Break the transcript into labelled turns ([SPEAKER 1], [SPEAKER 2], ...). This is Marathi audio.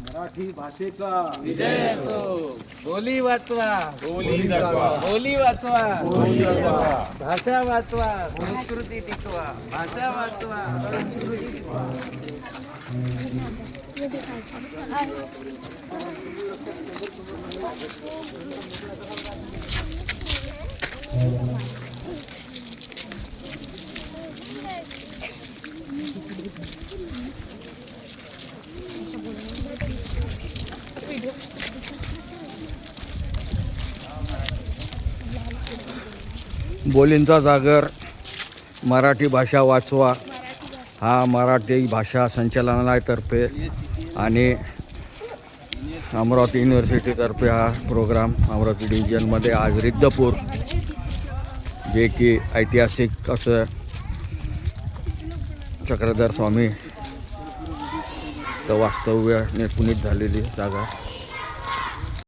[SPEAKER 1] मराठी भाषेचा
[SPEAKER 2] विजय असो. बोली वाचवा,
[SPEAKER 1] बोली जगवा,
[SPEAKER 2] बोली वाचवा,
[SPEAKER 1] बोली जगवा.
[SPEAKER 2] भाषा वाचवा, संस्कृती टिकवा. भाषा वाचवा, संस्कृती टिकवा.
[SPEAKER 3] बोलींचा जागर, मराठी भाषा वाचवा हा मराठी भाषा संचालनालयातर्फे आणि अमरावती युनिव्हर्सिटीतर्फे हा प्रोग्राम अमरावती डिव्हिजनमध्ये आज रिद्धपूर, जे की ऐतिहासिक असं चक्रधर स्वामी तर वास्तव्याने पुनीत झालेली जागा